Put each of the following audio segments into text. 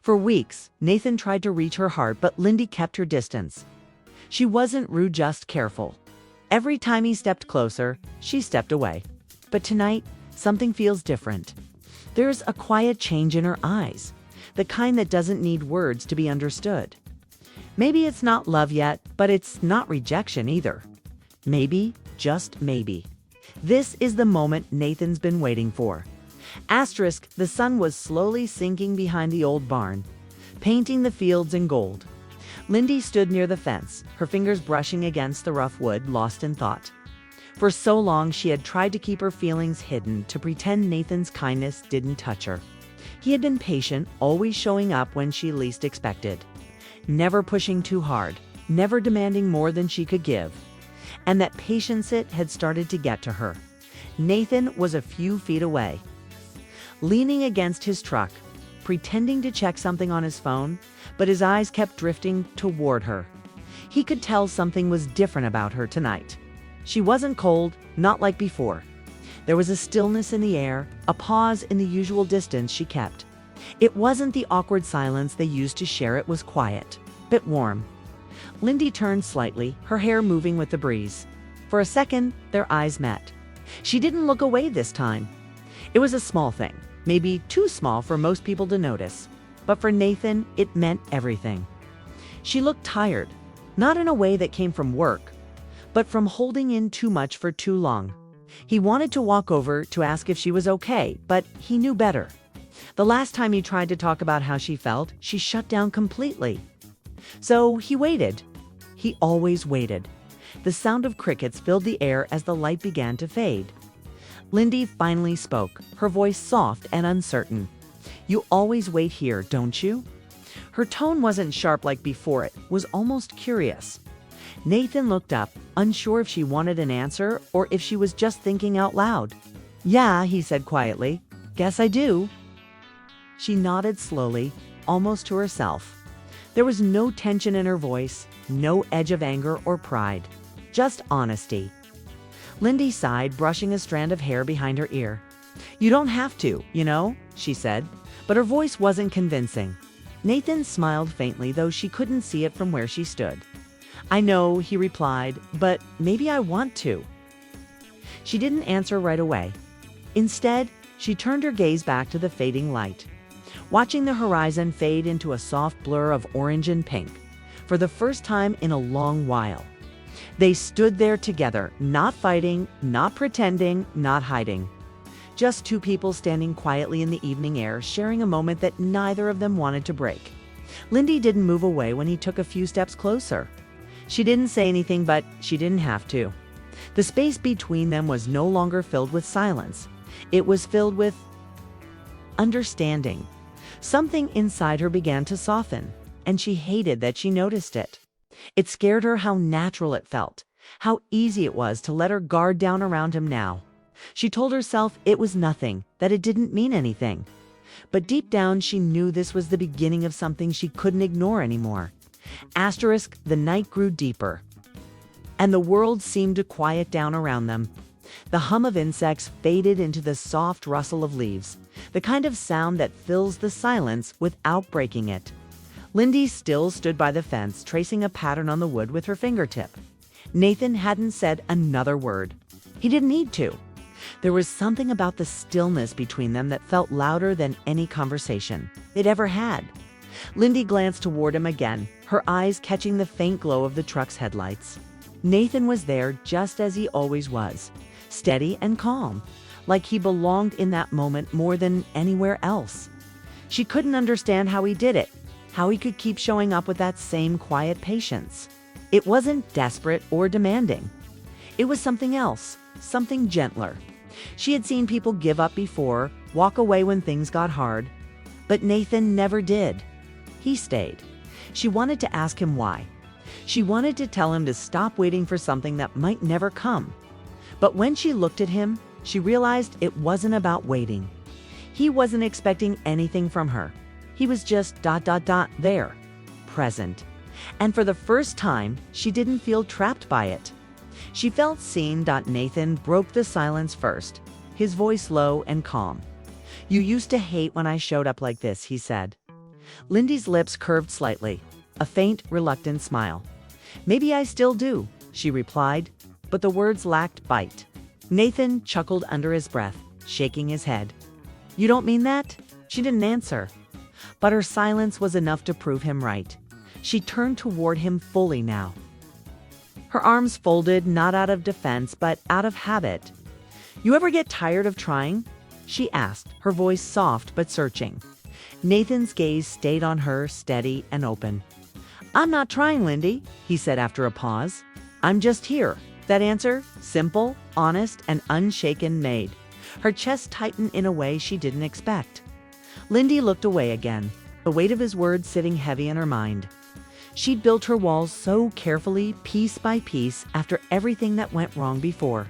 For weeks, Nathan tried to reach her heart, but Lyndy kept her distance. She wasn't rude, just careful. Every time he stepped closer, she stepped away. But tonight, something feels different. There's a quiet change in her eyes, the kind that doesn't need words to be understood. Maybe it's not love yet, but it's not rejection either. Maybe, just maybe, this is the moment Nathan's been waiting for. Asterisk, the sun was slowly sinking behind the old barn, painting the fields in gold. Lyndy stood near the fence, her fingers brushing against the rough wood, lost in thought. For so long, she had tried to keep her feelings hidden, to pretend Nathan's kindness didn't touch her. He had been patient, always showing up when she least expected. Never pushing too hard, never demanding more than she could give. And that patience had started to get to her. Nathan was a few feet away, leaning against his truck, pretending to check something on his phone, but his eyes kept drifting toward her. He could tell something was different about her tonight. She wasn't cold, not like before. There was a stillness in the air, a pause in the usual distance she kept. It wasn't the awkward silence they used to share, it was quiet, bit warm. Lyndy turned slightly, her hair moving with the breeze. For a second, their eyes met. She didn't look away this time. It was a small thing, maybe too small for most people to notice, but for Nathan, it meant everything. She looked tired, not in a way that came from work, but from holding in too much for too long. He wanted to walk over to ask if she was okay, but he knew better. The last time he tried to talk about how she felt, she shut down completely. So he waited. He always waited. The sound of crickets filled the air as the light began to fade. Lyndy finally spoke, her voice soft and uncertain. "You always wait here, don't you?" Her tone wasn't sharp like before, it was almost curious. Nathan looked up, unsure if she wanted an answer or if she was just thinking out loud. "Yeah," he said quietly. "Guess I do." She nodded slowly, almost to herself. There was no tension in her voice, no edge of anger or pride, just honesty. Lyndy sighed, brushing a strand of hair behind her ear. "You don't have to, you know," she said, but her voice wasn't convincing. Nathan smiled faintly, though she couldn't see it from where she stood. "I know," he replied, "but maybe I want to." She didn't answer right away. Instead, she turned her gaze back to the fading light, watching the horizon fade into a soft blur of orange and pink. For the first time in a long while, they stood there together, not fighting, not pretending, not hiding. Just two people standing quietly in the evening air, sharing a moment that neither of them wanted to break. Lyndy didn't move away when he took a few steps closer. She didn't say anything, but she didn't have to. The space between them was no longer filled with silence. It was filled with understanding. Something inside her began to soften, and she hated that she noticed it. It scared her how natural it felt, how easy it was to let her guard down around him now. She told herself it was nothing, that it didn't mean anything. But deep down, she knew this was the beginning of something she couldn't ignore anymore. Asterisk, the night grew deeper, and the world seemed to quiet down around them. The hum of insects faded into the soft rustle of leaves, the kind of sound that fills the silence without breaking it. Lyndy still stood by the fence, tracing a pattern on the wood with her fingertip. Nathan hadn't said another word. He didn't need to. There was something about the stillness between them that felt louder than any conversation they'd ever had. Lyndy glanced toward him again, her eyes catching the faint glow of the truck's headlights. Nathan was there just as he always was, steady and calm, like he belonged in that moment more than anywhere else. She couldn't understand how he did it, how he could keep showing up with that same quiet patience. It wasn't desperate or demanding. It was something else, something gentler. She had seen people give up before, walk away when things got hard, but Nathan never did. He stayed. She wanted to ask him why. She wanted to tell him to stop waiting for something that might never come. But when she looked at him, she realized it wasn't about waiting. He wasn't expecting anything from her. He was just there, present. And for the first time, she didn't feel trapped by it. She felt seen. Nathan broke the silence first, his voice low and calm. "You used to hate when I showed up like this," he said. Lindy's lips curved slightly, a faint, reluctant smile. "Maybe I still do," she replied, but the words lacked bite. Nathan chuckled under his breath, shaking his head. "You don't mean that?" She didn't answer, but her silence was enough to prove him right. She turned toward him fully now. Her arms folded, not out of defense, but out of habit. "You ever get tired of trying?" she asked, her voice soft but searching. Nathan's gaze stayed on her, steady and open. "I'm not trying, Lyndy," he said after a pause. "I'm just here." That answer, simple, honest, and unshaken, made her chest tighten in a way she didn't expect. Lyndy looked away again, the weight of his words sitting heavy in her mind. She'd built her walls so carefully, piece by piece, after everything that went wrong before.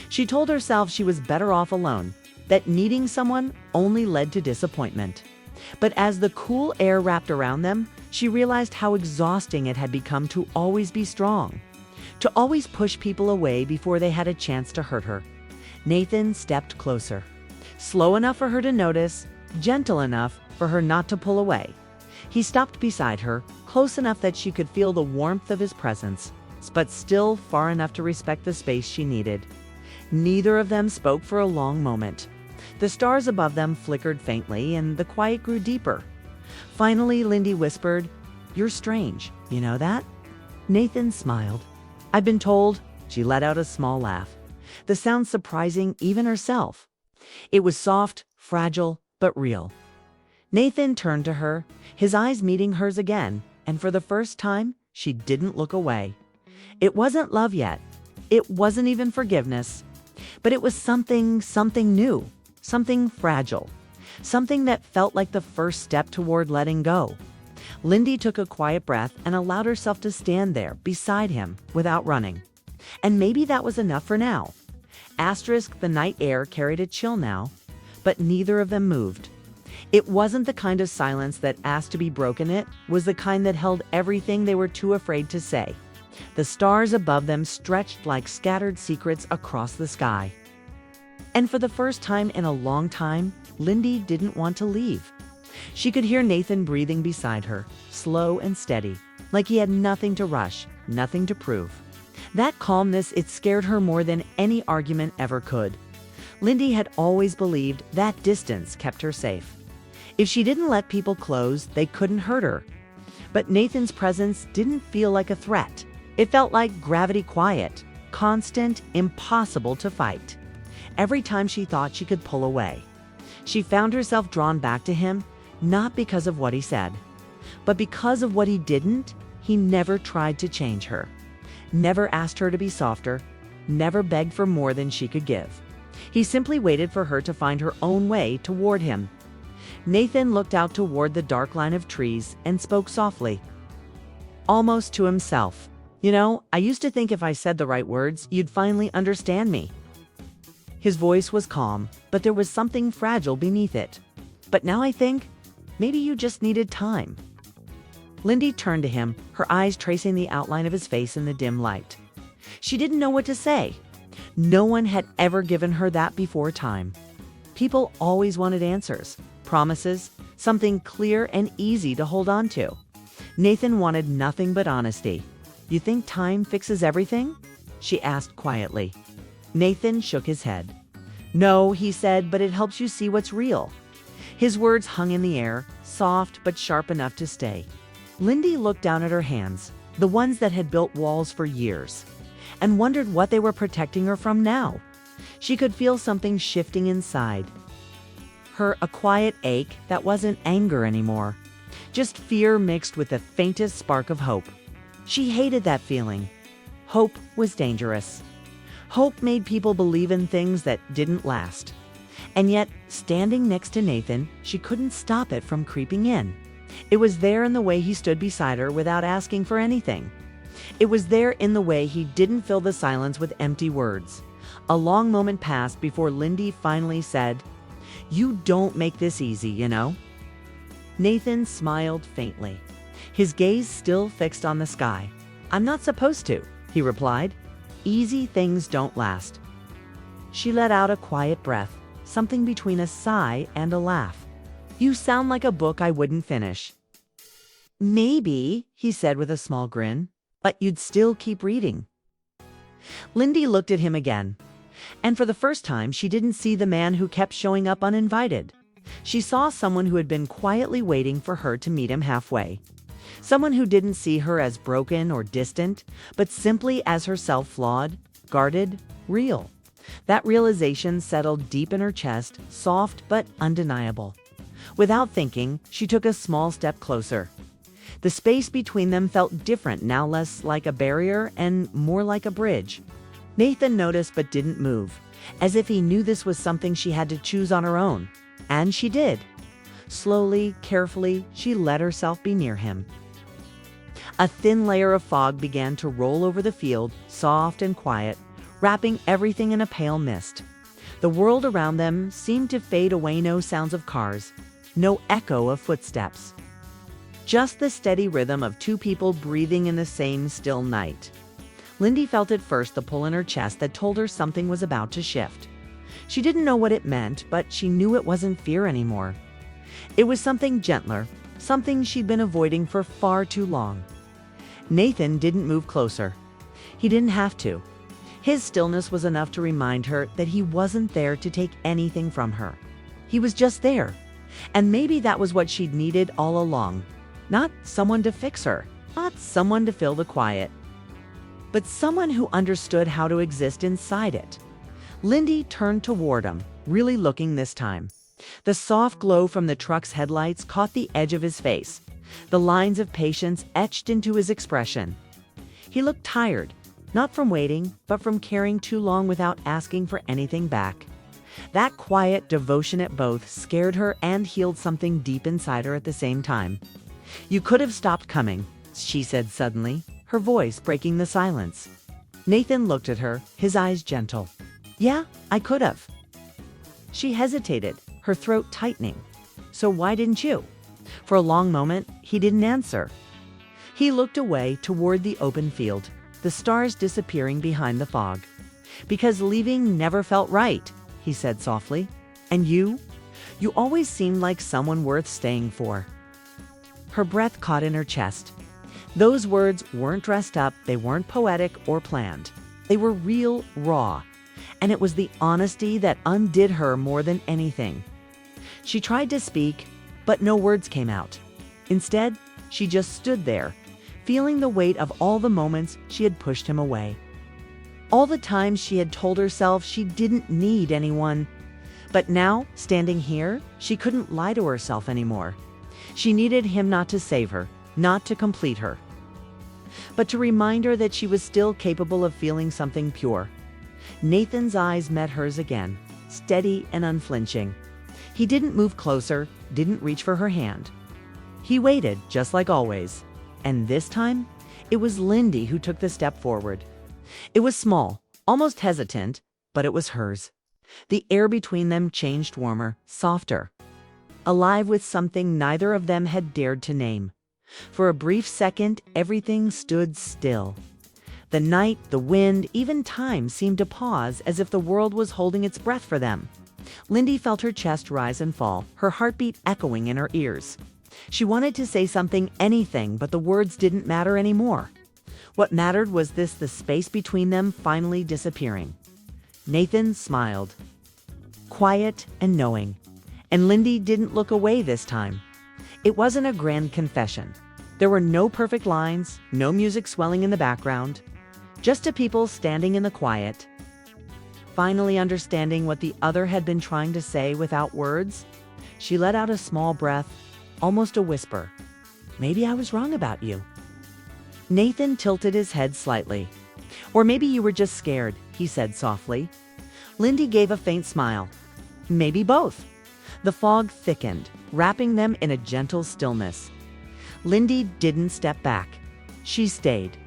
She told herself she was better off alone, that needing someone only led to disappointment. But as the cool air wrapped around them, she realized how exhausting it had become to always be strong, to always push people away before they had a chance to hurt her. Nathan stepped closer, slow enough for her to notice, gentle enough for her not to pull away. He stopped beside her, close enough that she could feel the warmth of his presence, but still far enough to respect the space she needed. Neither of them spoke for a long moment. The stars above them flickered faintly, and the quiet grew deeper. Finally, Lyndy whispered, "You're strange, you know that?" Nathan smiled. "I've been told." She let out a small laugh, the sound surprising even herself. It was soft, fragile, but real. Nathan turned to her, his eyes meeting hers again, and for the first time, she didn't look away. It wasn't love yet. It wasn't even forgiveness. But it was something new, something fragile, something that felt like the first step toward letting go. Lyndy took a quiet breath and allowed herself to stand there beside him without running. And maybe that was enough for now. The night air carried a chill now, but neither of them moved. It wasn't the kind of silence that asked to be broken, it was the kind that held everything they were too afraid to say. The stars above them stretched like scattered secrets across the sky. And for the first time in a long time, Lyndy didn't want to leave. She could hear Nathan breathing beside her, slow and steady, like he had nothing to rush, nothing to prove. That calmness, it scared her more than any argument ever could. Lyndy had always believed that distance kept her safe. If she didn't let people close, they couldn't hurt her. But Nathan's presence didn't feel like a threat. It felt like gravity, quiet, constant, impossible to fight. Every time she thought she could pull away, she found herself drawn back to him, not because of what he said, but because of what he didn't. He never tried to change her, never asked her to be softer, never begged for more than she could give. He simply waited for her to find her own way toward him. Nathan looked out toward the dark line of trees and spoke softly, almost to himself. "You know, I used to think if I said the right words, you'd finally understand me." His voice was calm, but there was something fragile beneath it. "But now I think, maybe you just needed time." Lyndy turned to him, her eyes tracing the outline of his face in the dim light. She didn't know what to say. No one had ever given her that before. Time. People always wanted answers, promises, something clear and easy to hold on to. Nathan wanted nothing but honesty. "You think time fixes everything?" she asked quietly. Nathan shook his head. "No," he said, "but it helps you see what's real." His words hung in the air, soft but sharp enough to stay. Lyndy looked down at her hands, the ones that had built walls for years, and wondered what they were protecting her from now. She could feel something shifting inside her, a quiet ache that wasn't anger anymore, just fear mixed with the faintest spark of hope. She hated that feeling. Hope was dangerous. Hope made people believe in things that didn't last. And yet, standing next to Nathan, she couldn't stop it from creeping in. It was there in the way he stood beside her without asking for anything. It was there in the way he didn't fill the silence with empty words. A long moment passed before Lyndy finally said, "You don't make this easy, you know." Nathan smiled faintly, his gaze still fixed on the sky. "I'm not supposed to," he replied. "Easy things don't last." She let out a quiet breath, something between a sigh and a laugh. "You sound like a book I wouldn't finish." Maybe, he said with a small grin, but you'd still keep reading. Lyndy looked at him again, and for the first time she didn't see the man who kept showing up uninvited. She saw someone who had been quietly waiting for her to meet him halfway. Someone who didn't see her as broken or distant, but simply as herself flawed, guarded, real. That realization settled deep in her chest, soft but undeniable. Without thinking, she took a small step closer. The space between them felt different, now less like a barrier and more like a bridge. Nathan noticed but didn't move, as if he knew this was something she had to choose on her own. And she did. Slowly, carefully, she let herself be near him. A thin layer of fog began to roll over the field, soft and quiet, wrapping everything in a pale mist. The world around them seemed to fade away, no sounds of cars, no echo of footsteps. Just the steady rhythm of two people breathing in the same still night. Lyndy felt at first the pull in her chest that told her something was about to shift. She didn't know what it meant, but she knew it wasn't fear anymore. It was something gentler, something she'd been avoiding for far too long. Nathan didn't move closer. He didn't have to. His stillness was enough to remind her that he wasn't there to take anything from her. He was just there. And maybe that was what she'd needed all along. Not someone to fix her, not someone to fill the quiet, but someone who understood how to exist inside it. Lyndy turned toward him, really looking this time. The soft glow from the truck's headlights caught the edge of his face, the lines of patience etched into his expression. He looked tired, not from waiting, but from caring too long without asking for anything back. That quiet devotion at both scared her and healed something deep inside her at the same time. "You could have stopped coming," she said suddenly, her voice breaking the silence. Nathan looked at her, his eyes gentle. "Yeah, I could have." She hesitated, her throat tightening. "So why didn't you?" For a long moment, he didn't answer. He looked away toward the open field, the stars disappearing behind the fog. "Because leaving never felt right," he said softly. "And you? You always seemed like someone worth staying for." Her breath caught in her chest. Those words weren't dressed up, they weren't poetic or planned. They were real, raw. And it was the honesty that undid her more than anything. She tried to speak, but no words came out. Instead, she just stood there, feeling the weight of all the moments she had pushed him away. All the times she had told herself she didn't need anyone. But now, standing here, she couldn't lie to herself anymore. She needed him not to save her, not to complete her, but to remind her that she was still capable of feeling something pure. Nathan's eyes met hers again, steady and unflinching. He didn't move closer, didn't reach for her hand. He waited, just like always. And this time, it was Lyndy who took the step forward. It was small, almost hesitant, but it was hers. The air between them changed warmer, softer, alive with something neither of them had dared to name. For a brief second, everything stood still. The night, the wind, even time seemed to pause as if the world was holding its breath for them. Lyndy felt her chest rise and fall, her heartbeat echoing in her ears. She wanted to say something, anything, but the words didn't matter anymore. What mattered was the space between them finally disappearing. Nathan smiled, quiet and knowing, and Lyndy didn't look away this time. It wasn't a grand confession. There were no perfect lines, no music swelling in the background, just two people standing in the quiet, finally understanding what the other had been trying to say without words. She let out a small breath, almost a whisper. "Maybe I was wrong about you." Nathan tilted his head slightly. "Or maybe you were just scared," he said softly. Lyndy gave a faint smile. "Maybe both." The fog thickened, wrapping them in a gentle stillness. Lyndy didn't step back. She stayed.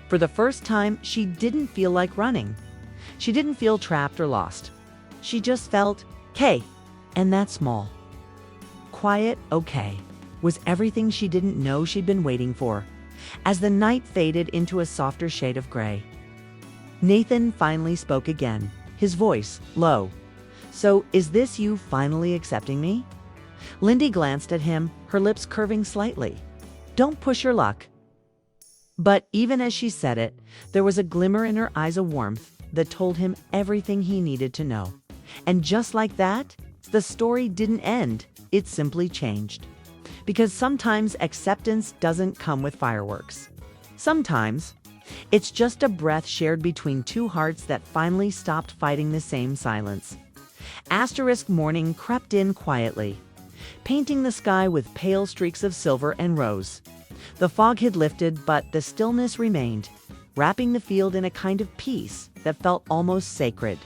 For the first time, she didn't feel like running. She didn't feel trapped or lost. She just felt, "'Kay," and that's small. Quiet, okay, was everything she didn't know she'd been waiting for, as the night faded into a softer shade of gray. Nathan finally spoke again, his voice low. "So, is this you finally accepting me?" Lyndy glanced at him, her lips curving slightly. Don't push your luck." But even as she said it, there was a glimmer in her eyes of warmth that told him everything he needed to know. And just like that, the story didn't end, it simply changed. Because sometimes acceptance doesn't come with fireworks. Sometimes, it's just a breath shared between two hearts that finally stopped fighting the same silence. Asterisk morning crept in quietly, painting the sky with pale streaks of silver and rose. The fog had lifted, but the stillness remained, wrapping the field in a kind of peace that felt almost sacred.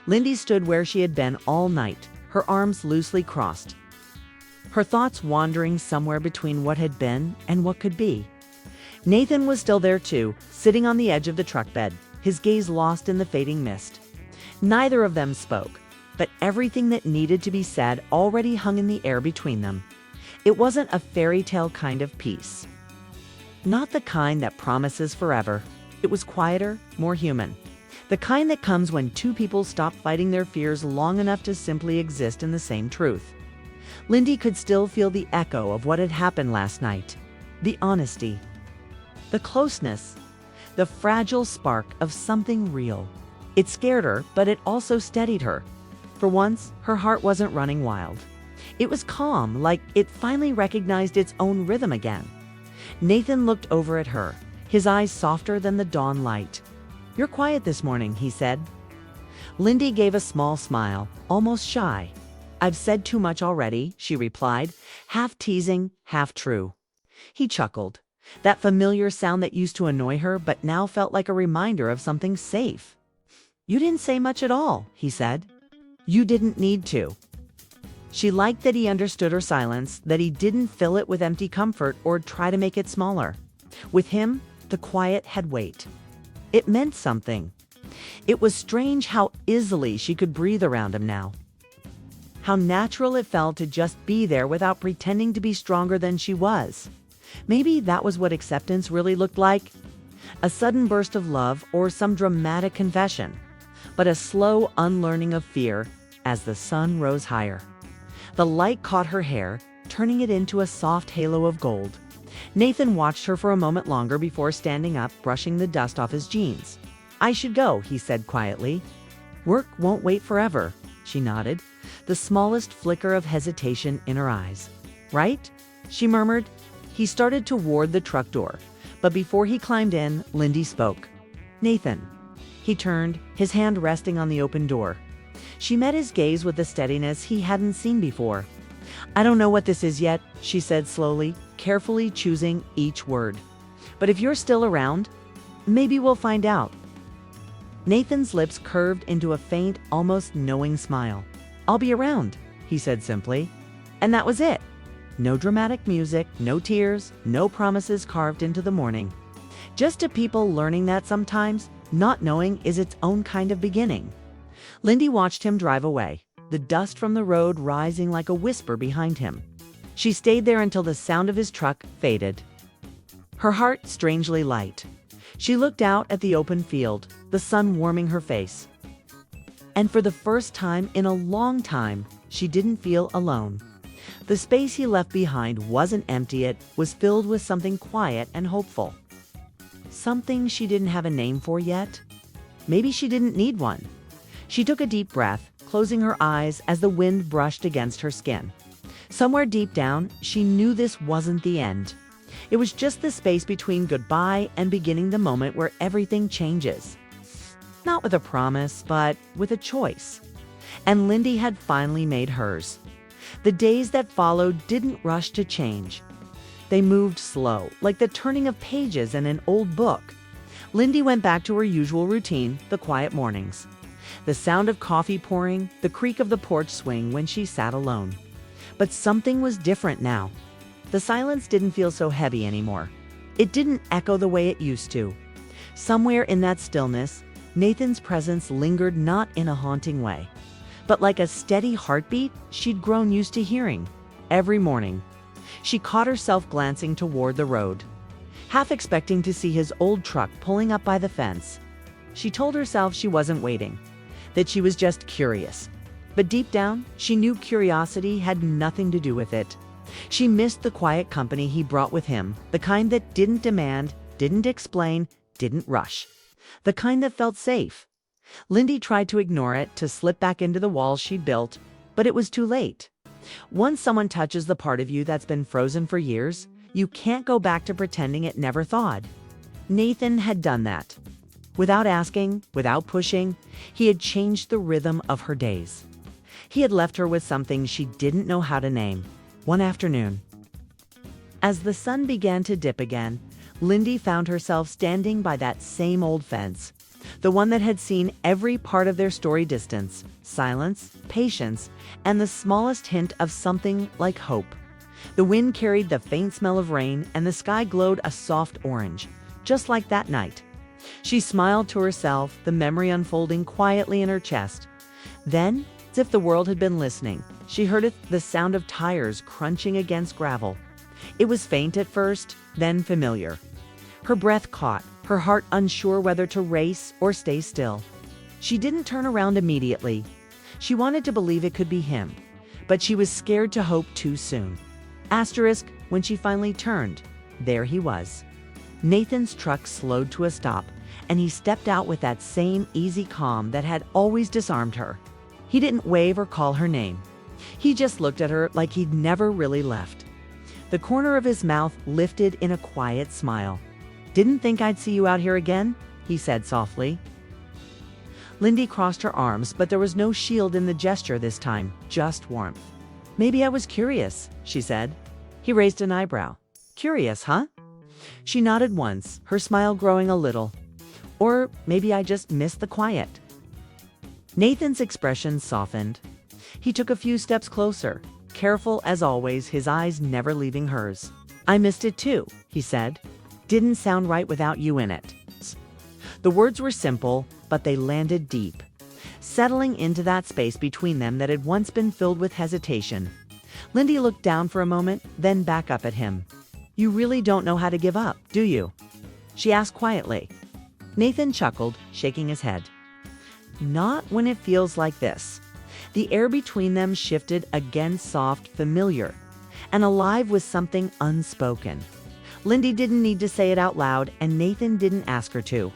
Lyndy stood where she had been all night, her arms loosely crossed, her thoughts wandering somewhere between what had been and what could be. Nathan was still there too, sitting on the edge of the truck bed, his gaze lost in the fading mist. Neither of them spoke, but everything that needed to be said already hung in the air between them. It wasn't a fairy tale kind of peace. Not the kind that promises forever. It was quieter, more human. The kind that comes when two people stop fighting their fears long enough to simply exist in the same truth. Lyndy could still feel the echo of what had happened last night. The honesty, the closeness, the fragile spark of something real. It scared her, but it also steadied her. For once, her heart wasn't running wild. It was calm, like it finally recognized its own rhythm again. Nathan looked over at her, his eyes softer than the dawn light. "You're quiet this morning," he said. Lyndy gave a small smile, almost shy. "I've said too much already," she replied, half teasing, half true. He chuckled. That familiar sound that used to annoy her but now felt like a reminder of something safe. "You didn't say much at all," he said. "You didn't need to." She liked that he understood her silence, that he didn't fill it with empty comfort or try to make it smaller. With him, the quiet had weight. It meant something. It was strange how easily she could breathe around him now. How natural it felt to just be there without pretending to be stronger than she was. Maybe that was what acceptance really looked like. A sudden burst of love or some dramatic confession, but a slow unlearning of fear as the sun rose higher. The light caught her hair, turning it into a soft halo of gold. Nathan watched her for a moment longer before standing up, brushing the dust off his jeans. "I should go," he said quietly. "Work won't wait forever," she nodded, the smallest flicker of hesitation in her eyes. "Right?" she murmured. He started toward the truck door, but before he climbed in, Lyndy spoke. "Nathan." He turned, his hand resting on the open door. She met his gaze with a steadiness he hadn't seen before. "I don't know what this is yet," she said slowly, carefully choosing each word. "But if you're still around, maybe we'll find out." Nathan's lips curved into a faint, almost knowing smile. "I'll be around," he said simply. And that was it. No dramatic music, no tears, no promises carved into the morning. Just to people learning that sometimes not knowing is its own kind of beginning. Lyndy watched him drive away, the dust from the road rising like a whisper behind him. She stayed there until the sound of his truck faded. Her heart strangely light. She looked out at the open field, the sun warming her face. And for the first time in a long time, she didn't feel alone. The space he left behind wasn't empty, it was filled with something quiet and hopeful. Something she didn't have a name for yet. Maybe she didn't need one. She took a deep breath, closing her eyes as the wind brushed against her skin. Somewhere deep down, she knew this wasn't the end. It was just the space between goodbye and beginning, the moment where everything changes. Not with a promise, but with a choice. And Lyndy had finally made hers. The days that followed didn't rush to change. They moved slow, like the turning of pages in an old book. Lyndy went back to her usual routine, the quiet mornings. The sound of coffee pouring, the creak of the porch swing when she sat alone. But something was different now. The silence didn't feel so heavy anymore. It didn't echo the way it used to. Somewhere in that stillness, Nathan's presence lingered, not in a haunting way, but like a steady heartbeat she'd grown used to hearing. Every morning, she caught herself glancing toward the road, half expecting to see his old truck pulling up by the fence. She told herself she wasn't waiting, that she was just curious. But deep down, she knew curiosity had nothing to do with it. She missed the quiet company he brought with him, the kind that didn't demand, didn't explain, didn't rush. The kind that felt safe. Lyndy tried to ignore it, to slip back into the walls she'd built, but it was too late. Once someone touches the part of you that's been frozen for years, you can't go back to pretending it never thawed. Nathan had done that. Without asking, without pushing, he had changed the rhythm of her days. He had left her with something she didn't know how to name, one afternoon. As the sun began to dip again, Lyndy found herself standing by that same old fence, the one that had seen every part of their story: distance, silence, patience, and the smallest hint of something like hope. The wind carried the faint smell of rain, and the sky glowed a soft orange, just like that night. She smiled to herself, the memory unfolding quietly in her chest. Then, as if the world had been listening, she heard the sound of tires crunching against gravel. It was faint at first, then familiar. Her breath caught, her heart unsure whether to race or stay still. She didn't turn around immediately. She wanted to believe it could be him, but she was scared to hope too soon. Asterisk, when she finally turned, there he was. Nathan's truck slowed to a stop, and he stepped out with that same easy calm that had always disarmed her. He didn't wave or call her name. He just looked at her like he'd never really left. The corner of his mouth lifted in a quiet smile. "Didn't think I'd see you out here again?" he said softly. Lyndy crossed her arms, but there was no shield in the gesture this time, just warmth. "Maybe I was curious," she said. He raised an eyebrow. "Curious, huh?" She nodded once, her smile growing a little. "Or maybe I just missed the quiet." Nathan's expression softened. He took a few steps closer, careful as always, his eyes never leaving hers. "I missed it too," he said. "Didn't sound right without you in it." The words were simple, but they landed deep, settling into that space between them that had once been filled with hesitation. Lyndy looked down for a moment, then back up at him. "You really don't know how to give up, do you?" she asked quietly. Nathan chuckled, shaking his head. "Not when it feels like this." The air between them shifted again, soft, familiar, and alive with something unspoken. Lyndy didn't need to say it out loud, and Nathan didn't ask her to.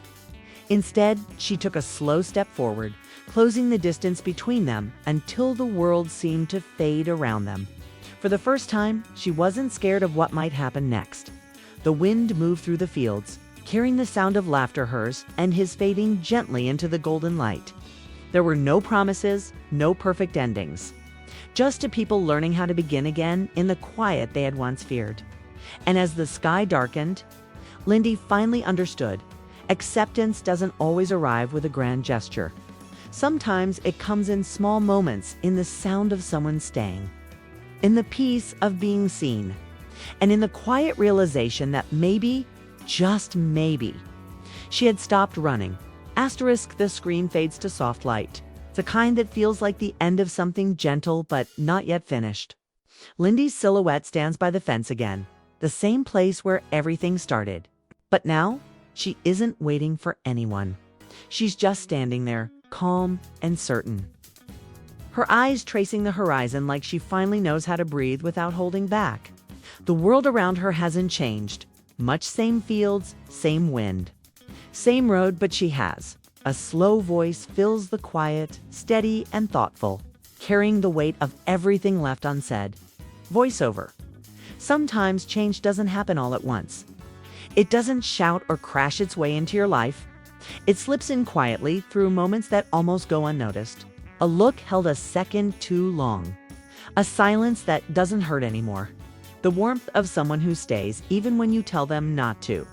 Instead, she took a slow step forward, closing the distance between them until the world seemed to fade around them. For the first time, she wasn't scared of what might happen next. The wind moved through the fields, carrying the sound of laughter, hers and his, fading gently into the golden light. There were no promises, no perfect endings. Just a people learning how to begin again in the quiet they had once feared. And as the sky darkened, Lyndy finally understood. Acceptance doesn't always arrive with a grand gesture. Sometimes it comes in small moments, in the sound of someone staying, in the peace of being seen, and in the quiet realization that maybe, just maybe, she had stopped running. Asterisk, the screen fades to soft light. The kind that feels like the end of something gentle but not yet finished. Lyndy's silhouette stands by the fence again, the same place where everything started. But now, she isn't waiting for anyone. She's just standing there, calm and certain. Her eyes tracing the horizon like she finally knows how to breathe without holding back. The world around her hasn't changed. Much same fields, same wind. Same road, but she has. A slow voice fills the quiet, steady and thoughtful, carrying the weight of everything left unsaid. Voiceover. Sometimes change doesn't happen all at once. It doesn't shout or crash its way into your life. It slips in quietly through moments that almost go unnoticed. A look held a second too long. A silence that doesn't hurt anymore. The warmth of someone who stays even when you tell them not to.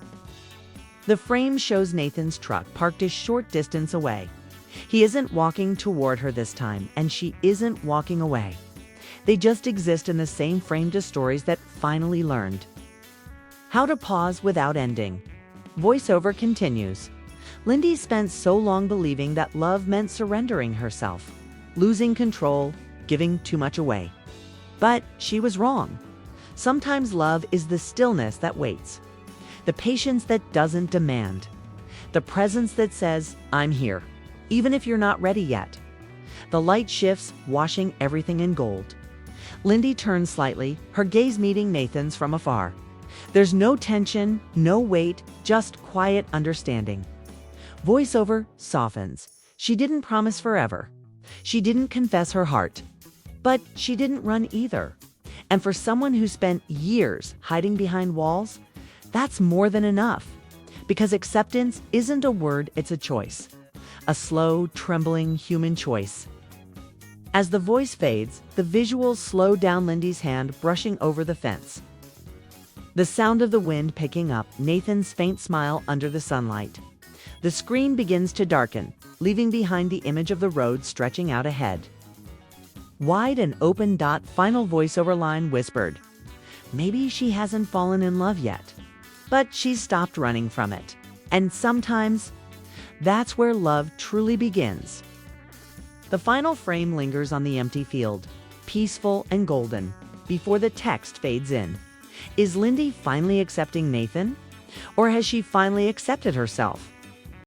The frame shows Nathan's truck parked a short distance away. He isn't walking toward her this time, and she isn't walking away. They just exist in the same frame to stories that finally learned. How to pause without ending. Voiceover continues. Lyndy spent so long believing that love meant surrendering herself, losing control, giving too much away. But she was wrong. Sometimes love is the stillness that waits, the patience that doesn't demand, the presence that says, "I'm here," even if you're not ready yet. The light shifts, washing everything in gold. Lyndy turns slightly, her gaze meeting Nathan's from afar. There's no tension, no weight, just quiet understanding. Voiceover softens. She didn't promise forever. She didn't confess her heart. But she didn't run either. And for someone who spent years hiding behind walls, that's more than enough. Because acceptance isn't a word, it's a choice. A slow, trembling human choice. As the voice fades, the visuals slow down Lyndy's hand brushing over the fence. The sound of the wind picking up, Nathan's faint smile under the sunlight. The screen begins to darken, leaving behind the image of the road stretching out ahead. Wide and open. Final voiceover line whispered. Maybe she hasn't fallen in love yet, but she's stopped running from it. And sometimes, that's where love truly begins. The final frame lingers on the empty field, peaceful and golden, before the text fades in. Is Lyndy finally accepting Nathan? Or has she finally accepted herself?